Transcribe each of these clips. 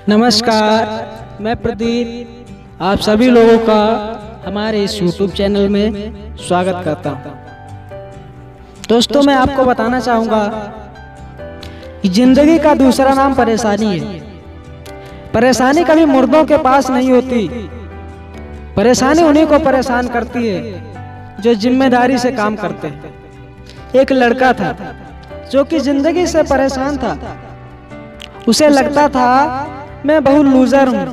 नमस्कार, मैं प्रदीप आप सभी लोगों का हमारे इस YouTube चैनल में स्वागत करता हूँ। दोस्तों, मैं आपको बताना चाहूँगा कि जिंदगी का दूसरा नाम परेशानी है। परेशानी कभी मुर्दों के पास नहीं होती, परेशानी उन्हीं को परेशान करती है जो जिम्मेदारी से काम करते हैं। एक लड़का था जो कि जिंदगी से परेशान था। उसे लगता था मैं बहुत लूजर हूँ,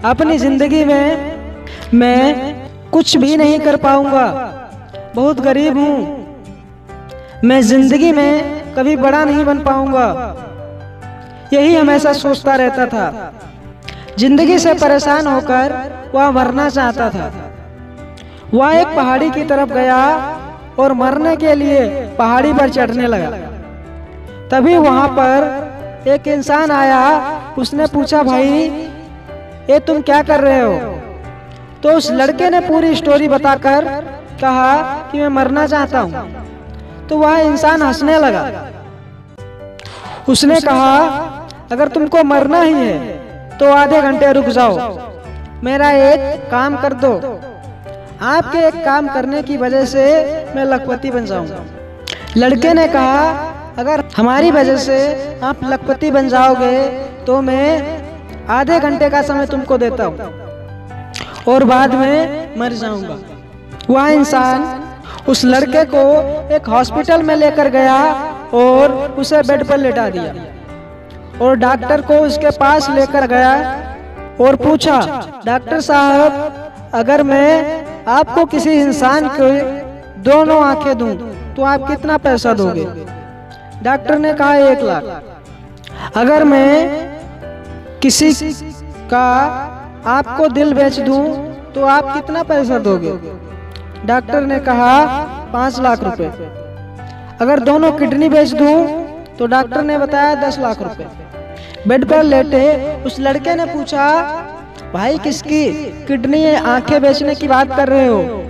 अपनी जिंदगी में मैं कुछ भी नहीं कर पाऊंगा, बहुत गरीब हूँ, मैं जिंदगी में कभी बड़ा नहीं बन पाऊंगा। यही हमेशा सोचता रहता था। जिंदगी से परेशान होकर वह मरना चाहता था। वह एक पहाड़ी की तरफ गया और मरने के लिए पहाड़ी पर चढ़ने लगा। तभी वहां पर एक इंसान आया। उसने पूछा, भाई ये तुम क्या कर रहे हो? तो उस लड़के ने पूरी स्टोरी बताकर कहा कि मैं मरना चाहता हूँ। तो वह इंसान हंसने लगा। उसने कहा, अगर तुमको मरना ही है तो आधे घंटे रुक जाओ, मेरा एक काम कर दो। आपके एक काम करने की वजह से मैं लखपति बन जाऊंगा। लड़के ने कहा, अगर हमारी वजह से आप लखपति बन जाओगे तो मैं आधे घंटे का समय तुमको देता हूँ और बाद में मर जाऊंगा। वह इंसान उस लड़के को एक हॉस्पिटल में लेकर गया और उसे बेड पर लेटा दिया और डॉक्टर को उसके पास लेकर गया और पूछा, डॉक्टर साहब, अगर मैं आपको किसी इंसान को दोनों आंखें दूं तो आप कितना पैसा दोगे? डॉक्टर ने कहा, 1 लाख। अगर मैं किसी का आपको दिल बेच दूं तो आप कितना पैसा दोगे? डॉक्टर ने कहा, 5 लाख रुपए। अगर दोनों किडनी बेच दूं तो डॉक्टर ने बताया 10 लाख रुपए। बेड पर लेटे उस लड़के ने पूछा, भाई किसकी किडनी आंखें बेचने की बात कर रहे हो?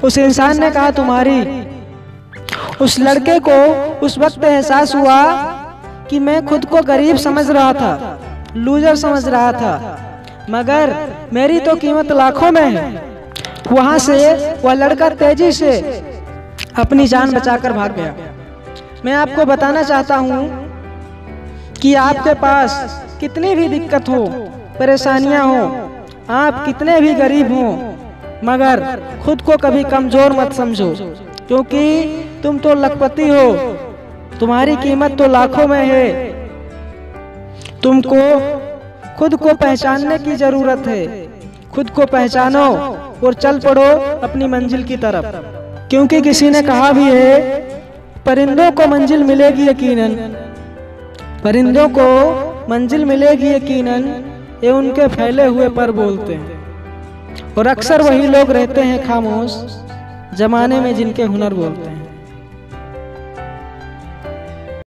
उस इंसान ने कहा, तुम्हारी। उस लड़के को उस वक्त एहसास हुआ कि मैं खुद को गरीब समझ रहा था, लूजर समझ रहा था, मगर मेरी तो कीमत लाखों में है। वहां से वह लड़का तेजी से अपनी जान बचाकर भाग गया। मैं आपको बताना चाहता हूं कि आपके पास कितनी भी दिक्कत हो, परेशानियां हो, आप कितने भी गरीब हो, मगर खुद को कभी कमजोर मत समझो, क्योंकि तुम तो लखपति हो, तुम्हारी कीमत तो लाखों में है। तुमको खुद को पहचानने की जरूरत है। खुद को पहचानो और चल पड़ो अपनी मंजिल की तरफ, क्योंकि किसी ने कहा भी है, परिंदों को मंजिल मिलेगी यकीनन, परिंदों को मंजिल मिलेगी यकीनन, ये उनके फैले हुए पर बोलते हैं। और अक्सर वही लोग रहते हैं खामोश, जमाने में जिनके हुनर बोलते हैं।